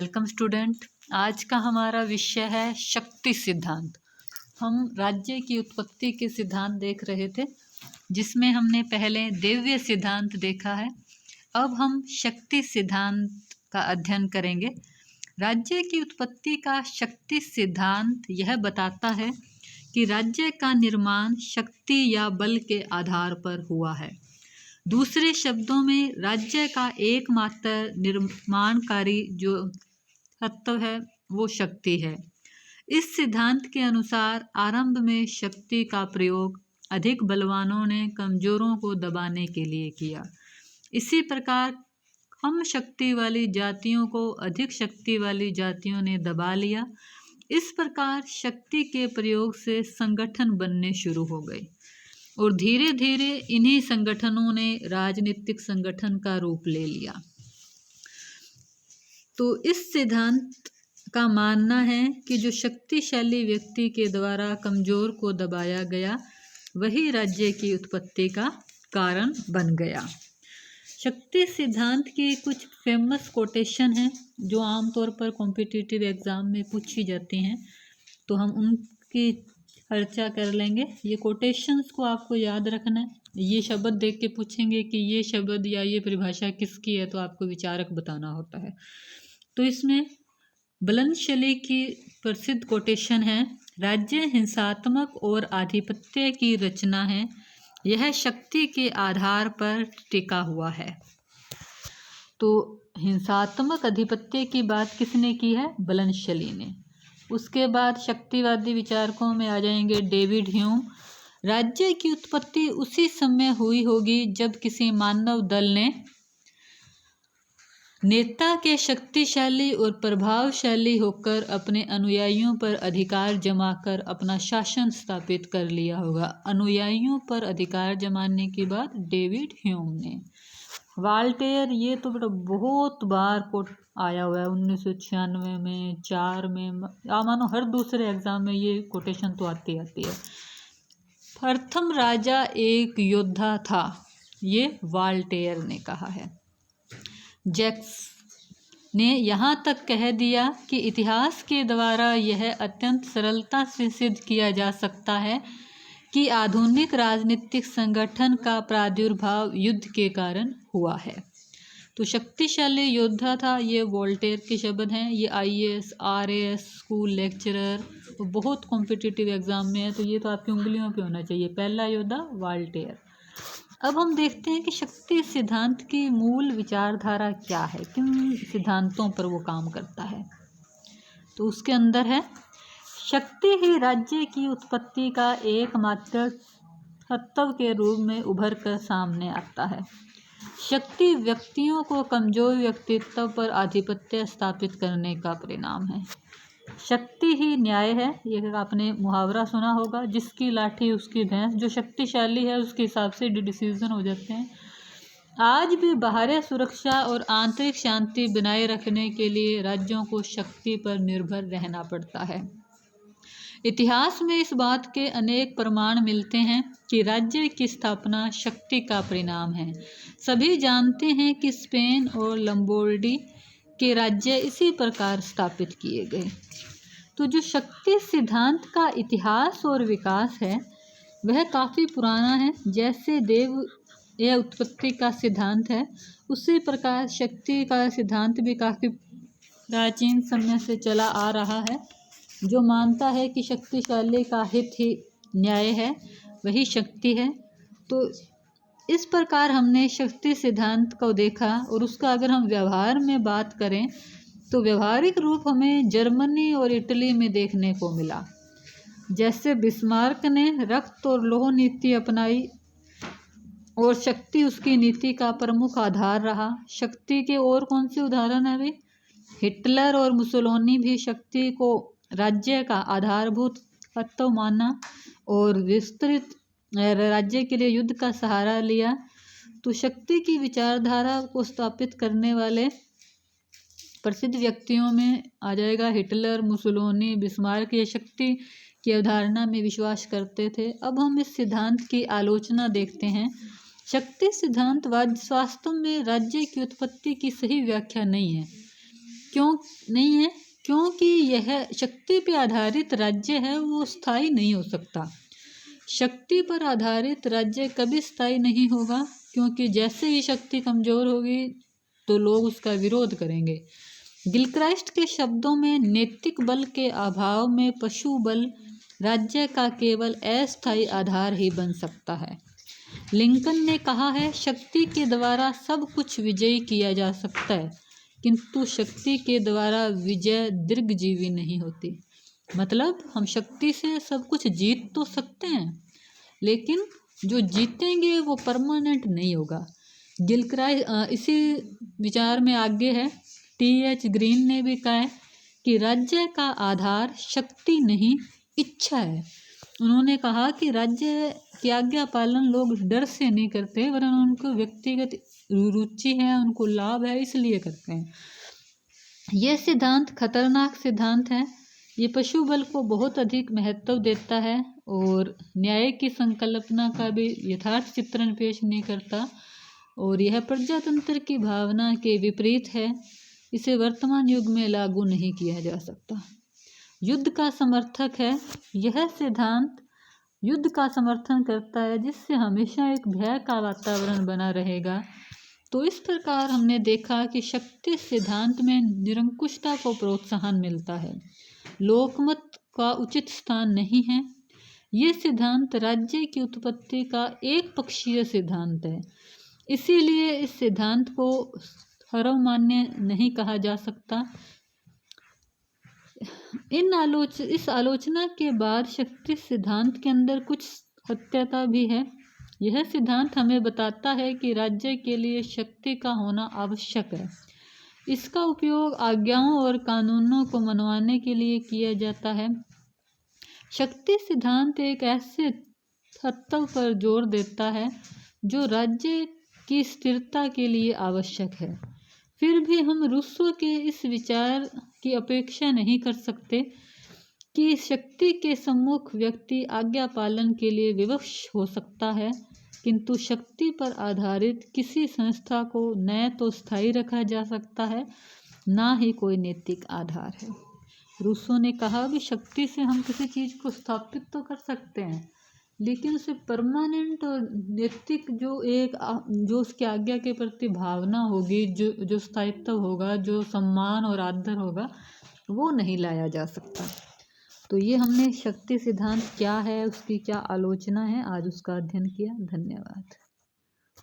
Welcome student. आज का हमारा विषय है शक्ति सिद्धांत। हम राज्य की उत्पत्ति के सिद्धांत देख रहे थे, जिसमें हमने पहले देव्य सिद्धांत देखा है। अब हम शक्ति सिद्धांत का अध्ययन करेंगे। राज्य की उत्पत्ति का शक्ति सिद्धांत यह बताता है कि राज्य का निर्माण शक्ति या बल के आधार पर हुआ है। दूसरे शब्दों में राज्य का एकमात्र निर्माणकारी जो तत्व है वो शक्ति है। इस सिद्धांत के अनुसार आरंभ में शक्ति का प्रयोग अधिक बलवानों ने कमजोरों को दबाने के लिए किया। इसी प्रकार कम शक्ति वाली जातियों को अधिक शक्ति वाली जातियों ने दबा लिया। इस प्रकार शक्ति के प्रयोग से संगठन बनने शुरू हो गए और धीरे धीरे इन्हीं संगठनों ने राजनीतिक संगठन का रूप ले लिया। तो इस सिद्धांत का मानना है कि जो शक्तिशाली व्यक्ति के द्वारा कमजोर को दबाया गया वही राज्य की उत्पत्ति का कारण बन गया। शक्ति सिद्धांत की कुछ फेमस कोटेशन हैं जो आमतौर पर कॉम्पिटिटिव एग्ज़ाम में पूछी जाती हैं, तो हम उनकी चर्चा कर लेंगे। ये कोटेशंस को आपको याद रखना है। ये शब्द देख के पूछेंगे कि ये शब्द या ये परिभाषा किसकी है, तो आपको विचारक बताना होता है। तो इसमें बुलंदशैली की प्रसिद्ध कोटेशन है, राज्य हिंसात्मक और आधिपत्य की रचना है, यह शक्ति के आधार पर टिका हुआ है। तो हिंसात्मक अधिपत्य की बात किसने की है? बुलंदशैली ने। उसके बाद शक्तिवादी विचारकों में आ जाएंगे डेविड ह्यूम। राज्य की उत्पत्ति उसी समय हुई होगी जब किसी मानव दल ने नेता के शक्तिशाली और प्रभावशाली होकर अपने अनुयायियों पर अधिकार जमाकर अपना शासन स्थापित कर लिया होगा। अनुयायियों पर अधिकार जमाने की बात डेविड ह्यूम ने। वाल्टेयर, ये तो बेटा बहुत बार कोट आया हुआ है, 1996 में, 4 में, मानो हर दूसरे एग्जाम में ये कोटेशन तो आती है। प्रथम राजा एक योद्धा था, ये वाल्टेयर ने कहा है। जैक्स ने यहाँ तक कह दिया कि इतिहास के द्वारा यह अत्यंत सरलता से सिद्ध किया जा सकता है कि आधुनिक राजनीतिक संगठन का प्रादुर्भाव युद्ध के कारण हुआ है। तो शक्तिशाली योद्धा था, ये वोल्टेयर के शब्द हैं। ये IAS, RAS, स्कूल लेक्चरर, बहुत कॉम्पिटिटिव एग्जाम में है, तो ये तो आपकी उंगलियों पे होना चाहिए। पहला योद्धा वोल्टेयर। अब हम देखते हैं कि शक्ति सिद्धांत की मूल विचारधारा क्या है, किन सिद्धांतों पर वो काम करता है। तो उसके अंदर है, शक्ति ही राज्य की उत्पत्ति का एकमात्र तत्व के रूप में उभर कर सामने आता है। शक्ति व्यक्तियों को कमजोर व्यक्तित्व पर आधिपत्य स्थापित करने का परिणाम है। शक्ति ही न्याय है, ये आपने मुहावरा सुना होगा, जिसकी लाठी उसकी भैंस। जो शक्तिशाली है उसके हिसाब से डिसीजन हो जाते हैं। आज भी बाहरी सुरक्षा और आंतरिक शांति बनाए रखने के लिए राज्यों को शक्ति पर निर्भर रहना पड़ता है। इतिहास में इस बात के अनेक प्रमाण मिलते हैं कि राज्य की स्थापना शक्ति का परिणाम है। सभी जानते हैं कि स्पेन और लंबोर्डी के राज्य इसी प्रकार स्थापित किए गए। तो जो शक्ति सिद्धांत का इतिहास और विकास है वह काफ़ी पुराना है। जैसे देव यह उत्पत्ति का सिद्धांत है, उसी प्रकार शक्ति का सिद्धांत भी काफ़ी प्राचीन समय से चला आ रहा है, जो मानता है कि शक्तिशाली का हित ही न्याय है, वही शक्ति है। तो इस प्रकार हमने शक्ति सिद्धांत को देखा, और उसका अगर हम व्यवहार में बात करें तो व्यवहारिक रूप हमें जर्मनी और इटली में देखने को मिला। जैसे बिस्मार्क ने रक्त और लौह नीति अपनाई और शक्ति उसकी नीति का प्रमुख आधार रहा। शक्ति के और कौन से उदाहरण है भाई? हिटलर और मुसोलिनी भी शक्ति को राज्य का आधारभूत तत्व माना और विस्तृत राज्य के लिए युद्ध का सहारा लिया। तो शक्ति की विचारधारा को स्थापित करने वाले प्रसिद्ध व्यक्तियों में आ जाएगा हिटलर, मुसोलिनी, बिस्मार्क। ये शक्ति की अवधारणा में विश्वास करते थे। अब हम इस सिद्धांत की आलोचना देखते हैं। शक्ति सिद्धांत वास्तव में राज्य की उत्पत्ति की सही व्याख्या नहीं है, क्यों नहीं है? क्योंकि यह शक्ति पे आधारित राज्य है, वो स्थायी नहीं हो सकता। शक्ति पर आधारित राज्य कभी स्थायी नहीं होगा, क्योंकि जैसे ही शक्ति कमजोर होगी तो लोग उसका विरोध करेंगे। गिलक्राइस्ट के शब्दों में, नैतिक बल के अभाव में पशु बल राज्य का केवल अस्थायी आधार ही बन सकता है। लिंकन ने कहा है, शक्ति के द्वारा सब कुछ विजयी किया जा सकता है, किंतु शक्ति के द्वारा विजय दीर्घजीवी नहीं होती। मतलब हम शक्ति से सब कुछ जीत तो सकते हैं, लेकिन जो जीतेंगे वो परमानेंट नहीं होगा। गिलक्राइस्ट इसी विचार में आगे है। T.H. ग्रीन ने भी कहा है कि राज्य का आधार शक्ति नहीं, इच्छा है। उन्होंने कहा कि राज्य की आज्ञा पालन लोग डर से नहीं करते, वरन उनको व्यक्तिगत रुचि है, उनको लाभ है, इसलिए करते हैं। यह सिद्धांत खतरनाक सिद्धांत है। ये पशु बल को बहुत अधिक महत्व देता है और न्याय की संकल्पना का भी यथार्थ चित्रण पेश नहीं करता, और यह प्रजातंत्र की भावना के विपरीत है। इसे वर्तमान युग में लागू नहीं किया जा सकता। युद्ध का समर्थक है। यह सिद्धांत युद्ध का समर्थन करता है, जिससे हमेशा एक भय का वातावरण बना रहेगा। तो इस प्रकार हमने देखा कि शक्ति सिद्धांत में निरंकुशता को प्रोत्साहन मिलता है, लोकमत का उचित स्थान नहीं है। ये सिद्धांत राज्य की उत्पत्ति का एक पक्षीय सिद्धांत है, इसीलिए इस सिद्धांत को सर्वमान्य नहीं कहा जा सकता। इस आलोचना के बाद शक्ति सिद्धांत के अंदर कुछ सत्यता भी है। यह सिद्धांत हमें बताता है कि राज्य के लिए शक्ति का होना आवश्यक है। इसका उपयोग आज्ञाओं और कानूनों को मनवाने के लिए किया जाता है। शक्ति सिद्धांत एक ऐसे तत्व पर जोर देता है जो राज्य की स्थिरता के लिए आवश्यक है। फिर भी हम रूसो के इस विचार की अपेक्षा नहीं कर सकते कि शक्ति के सम्मुख व्यक्ति आज्ञा पालन के लिए विवश हो सकता है, किंतु शक्ति पर आधारित किसी संस्था को न तो स्थायी रखा जा सकता है, ना ही कोई नैतिक आधार है। रूसो ने कहा कि शक्ति से हम किसी चीज़ को स्थापित तो कर सकते हैं, लेकिन उसे परमानेंट और नैतिक जो उसकी आज्ञा के प्रति भावना होगी, जो स्थायित्व होगा, जो सम्मान और आदर होगा, वो नहीं लाया जा सकता। तो ये हमने शक्ति सिद्धांत क्या है, उसकी क्या आलोचना है, आज उसका अध्ययन किया। धन्यवाद।